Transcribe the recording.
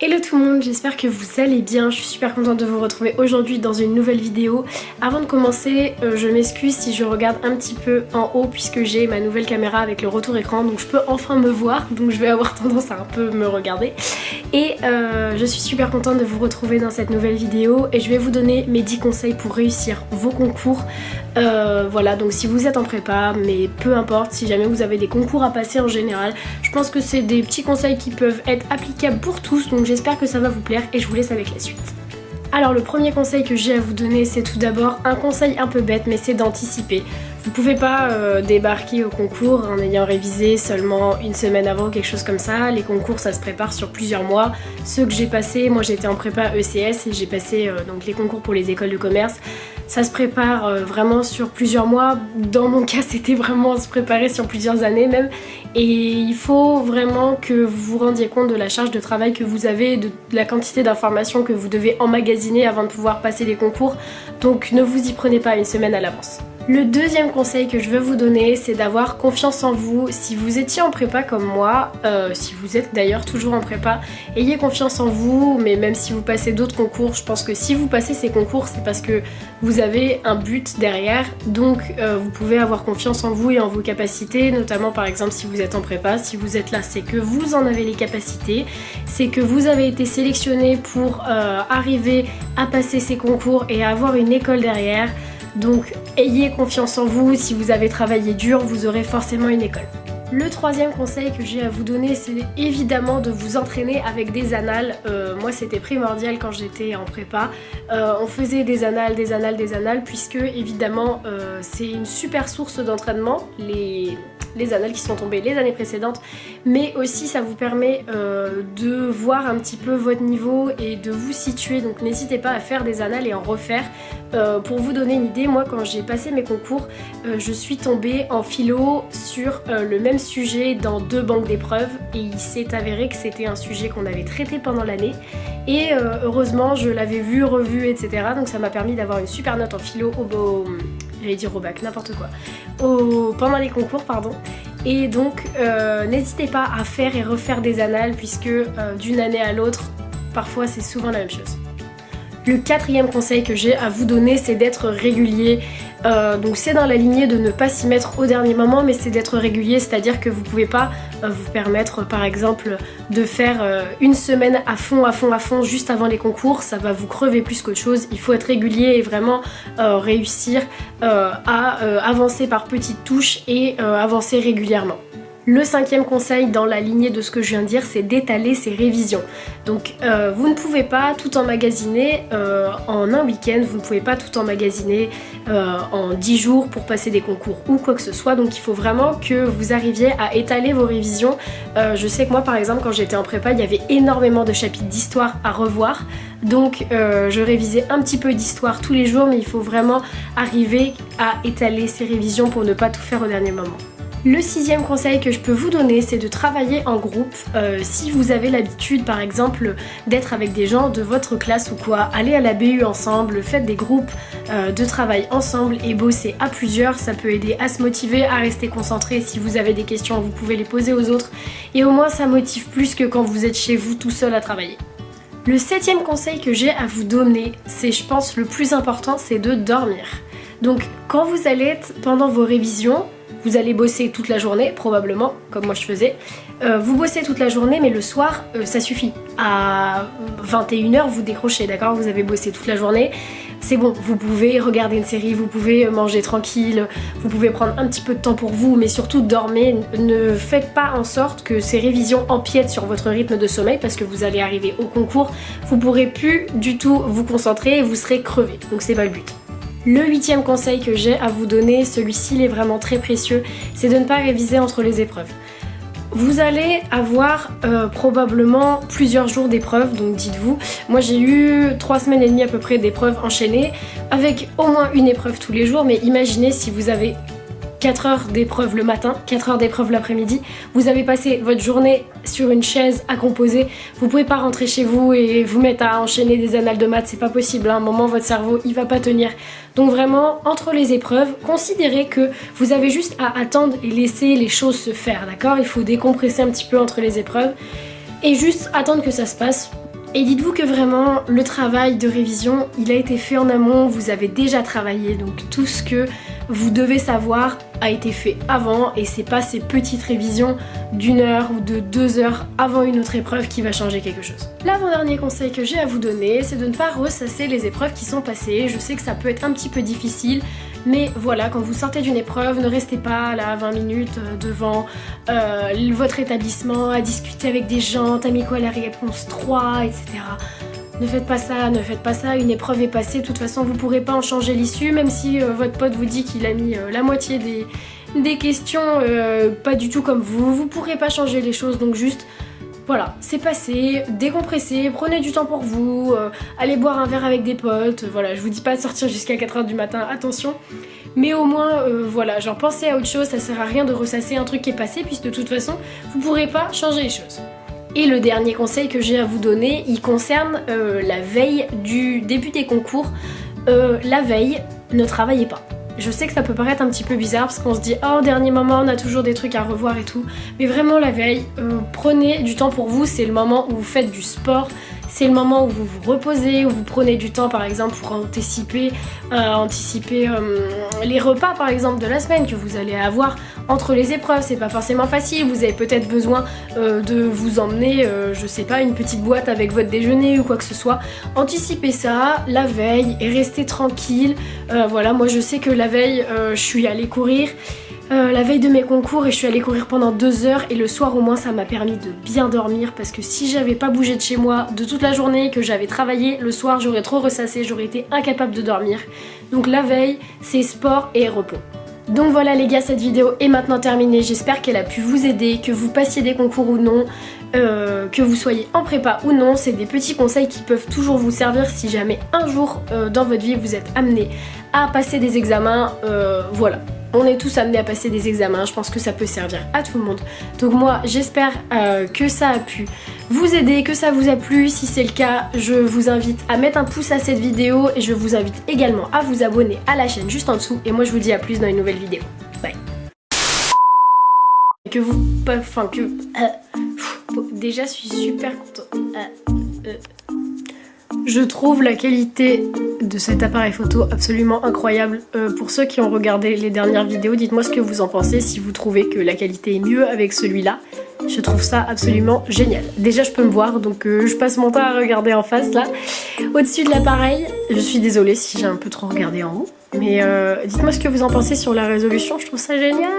Hello tout le monde, j'espère que vous allez bien, je suis super contente de vous retrouver aujourd'hui dans une nouvelle vidéo. Avant de commencer, je m'excuse si je regarde un petit peu en haut puisque j'ai ma nouvelle caméra avec le retour écran, donc je peux enfin me voir, donc je vais avoir tendance à un peu me regarder. Et je suis super contente de vous retrouver dans cette nouvelle vidéo et je vais vous donner mes 10 conseils pour réussir vos concours. Voilà, donc si vous êtes en prépa, mais peu importe, si jamais vous avez des concours à passer en général, je pense que c'est des petits conseils qui peuvent être applicables pour tous, donc j'espère que ça va vous plaire et je vous laisse avec la suite. Alors le premier conseil que j'ai à vous donner, c'est tout d'abord un conseil un peu bête, mais c'est d'anticiper. Vous pouvez pas débarquer au concours en ayant révisé seulement une semaine avant ou quelque chose comme ça. Les concours ça se prépare sur plusieurs mois. Ceux que j'ai passés, moi j'étais en prépa ECS et j'ai passé donc les concours pour les écoles de commerce. Ça se prépare vraiment sur plusieurs mois. Dans mon cas c'était vraiment se préparer sur plusieurs années même. Et il faut vraiment que vous vous rendiez compte de la charge de travail que vous avez, de la quantité d'informations que vous devez emmagasiner avant de pouvoir passer les concours. Donc ne vous y prenez pas une semaine à l'avance. Le deuxième conseil que je veux vous donner, c'est d'avoir confiance en vous. Si vous étiez en prépa comme moi, si vous êtes d'ailleurs toujours en prépa, ayez confiance en vous, mais même si vous passez d'autres concours, je pense que si vous passez ces concours, c'est parce que vous avez un but derrière, donc vous pouvez avoir confiance en vous et en vos capacités, notamment par exemple si vous êtes en prépa, si vous êtes là, c'est que vous en avez les capacités, c'est que vous avez été sélectionné pour arriver à passer ces concours et à avoir une école derrière. Donc ayez confiance en vous, si vous avez travaillé dur, vous aurez forcément une école. Le troisième conseil que j'ai à vous donner, c'est évidemment de vous entraîner avec des annales. Moi c'était primordial quand j'étais en prépa. On faisait des annales, puisque évidemment c'est une super source d'entraînement, les annales qui sont tombées les années précédentes, mais aussi ça vous permet de voir un petit peu votre niveau et de vous situer, donc n'hésitez pas à faire des annales et en refaire. Pour vous donner une idée, moi quand j'ai passé mes concours, je suis tombée en philo sur le même sujet dans 2 banques d'épreuves et il s'est avéré que c'était un sujet qu'on avait traité pendant l'année et heureusement je l'avais vu, revu, etc. Donc ça m'a permis d'avoir une super note en philo j'allais dire au bac, n'importe quoi, pendant les concours, pardon. Et donc n'hésitez pas à faire et refaire des annales puisque d'une année à l'autre, parfois c'est souvent la même chose. Le quatrième conseil que j'ai à vous donner, c'est d'être régulier. Donc c'est dans la lignée de ne pas s'y mettre au dernier moment, mais c'est d'être régulier, c'est-à-dire que vous pouvez pas vous permettre par exemple de faire une semaine à fond juste avant les concours, ça va vous crever plus qu'autre chose. Il faut être régulier et vraiment réussir à avancer par petites touches et avancer régulièrement. Le cinquième conseil dans la lignée de ce que je viens de dire, c'est d'étaler ses révisions. Donc vous ne pouvez pas tout emmagasiner en un week-end, vous ne pouvez pas tout emmagasiner en 10 jours pour passer des concours ou quoi que ce soit. Donc il faut vraiment que vous arriviez à étaler vos révisions. Je sais que moi par exemple quand j'étais en prépa, il y avait énormément de chapitres d'histoire à revoir. Donc je révisais un petit peu d'histoire tous les jours, mais il faut vraiment arriver à étaler ses révisions pour ne pas tout faire au dernier moment. Le sixième conseil que je peux vous donner, c'est de travailler en groupe. Si vous avez l'habitude par exemple d'être avec des gens de votre classe ou quoi, allez à la BU ensemble, faites des groupes de travail ensemble et bosser à plusieurs, ça peut aider à se motiver, à rester concentré. Si vous avez des questions, vous pouvez les poser aux autres et au moins ça motive plus que quand vous êtes chez vous tout seul à travailler. Le septième conseil que j'ai à vous donner, c'est je pense le plus important, c'est de dormir. Donc quand vous allez être pendant vos révisions, vous allez bosser toute la journée, probablement, comme moi je faisais. Vous bossez toute la journée, mais le soir, ça suffit. À 21h, vous décrochez, d'accord? Vous avez bossé toute la journée. C'est bon, vous pouvez regarder une série, vous pouvez manger tranquille, vous pouvez prendre un petit peu de temps pour vous, mais surtout dormez. Ne faites pas en sorte que ces révisions empiètent sur votre rythme de sommeil parce que vous allez arriver au concours, vous pourrez plus du tout vous concentrer et vous serez crevé. Donc c'est pas le but. Le huitième conseil que j'ai à vous donner, celui-ci il est vraiment très précieux, c'est de ne pas réviser entre les épreuves. Vous allez avoir probablement plusieurs jours d'épreuves, donc dites-vous, moi j'ai eu 3 semaines et demie à peu près d'épreuves enchaînées, avec au moins une épreuve tous les jours, mais imaginez si vous avez 4 heures d'épreuve le matin, 4 heures d'épreuve l'après-midi, vous avez passé votre journée sur une chaise à composer, vous pouvez pas rentrer chez vous et vous mettre à enchaîner des annales de maths, c'est pas possible, à un moment votre cerveau il va pas tenir. Donc vraiment, entre les épreuves, considérez que vous avez juste à attendre et laisser les choses se faire, d'accord? Il faut décompresser un petit peu entre les épreuves et juste attendre que ça se passe. Et dites-vous que vraiment le travail de révision il a été fait en amont, vous avez déjà travaillé, donc tout ce que vous devez savoir a été fait avant et c'est pas ces petites révisions d'1 heure ou de 2 heures avant une autre épreuve qui va changer quelque chose. L'avant-dernier conseil que j'ai à vous donner, c'est de ne pas ressasser les épreuves qui sont passées. Je sais que ça peut être un petit peu difficile, mais voilà, quand vous sortez d'une épreuve, ne restez pas là 20 minutes devant votre établissement à discuter avec des gens, t'as mis quoi la réponse 3, etc. Ne faites pas ça, une épreuve est passée, de toute façon vous pourrez pas en changer l'issue, même si votre pote vous dit qu'il a mis la moitié des questions pas du tout comme vous pourrez pas changer les choses, donc juste voilà, c'est passé, décompressez, prenez du temps pour vous, allez boire un verre avec des potes, voilà, je vous dis pas de sortir jusqu'à 4h du matin, attention, mais au moins, voilà, genre pensez à autre chose, ça sert à rien de ressasser un truc qui est passé, puisque de toute façon, vous pourrez pas changer les choses. Et le dernier conseil que j'ai à vous donner, il concerne la veille du début des concours. La veille, ne travaillez pas. Je sais que ça peut paraître un petit peu bizarre parce qu'on se dit oh au dernier moment on a toujours des trucs à revoir et tout, mais vraiment la veille, prenez du temps pour vous, c'est le moment où vous faites du sport, c'est le moment où vous vous reposez, où vous prenez du temps par exemple pour anticiper les repas par exemple de la semaine que vous allez avoir entre les épreuves. C'est pas forcément facile, vous avez peut-être besoin de vous emmener, je sais pas, une petite boîte avec votre déjeuner ou quoi que ce soit. Anticipez ça la veille et restez tranquille. Voilà, moi je sais que la veille je suis allée courir. La veille de mes concours et je suis allée courir pendant 2 heures et le soir au moins ça m'a permis de bien dormir parce que si j'avais pas bougé de chez moi de toute la journée, que j'avais travaillé, le soir j'aurais trop ressassé, j'aurais été incapable de dormir. Donc la veille c'est sport et repos. Donc voilà les gars, cette vidéo est maintenant terminée, j'espère qu'elle a pu vous aider, que vous passiez des concours ou non, que vous soyez en prépa ou non, c'est des petits conseils qui peuvent toujours vous servir si jamais un jour dans votre vie vous êtes amené à passer des examens, voilà. On est tous amenés à passer des examens, je pense que ça peut servir à tout le monde. Donc moi j'espère que ça a pu vous aider, que ça vous a plu. Si c'est le cas, je vous invite à mettre un pouce à cette vidéo et je vous invite également à vous abonner à la chaîne juste en dessous. Et moi je vous dis à plus dans une nouvelle vidéo. Bye. Déjà je suis super contente. Je trouve la qualité de cet appareil photo absolument incroyable. Pour ceux qui ont regardé les dernières vidéos, dites-moi ce que vous en pensez, si vous trouvez que la qualité est mieux avec celui-là. Je trouve ça absolument génial. Déjà je peux me voir, donc je passe mon temps à regarder en face là, au-dessus de l'appareil. Je suis désolée si j'ai un peu trop regardé en haut. Mais dites-moi ce que vous en pensez sur la résolution, je trouve ça génial.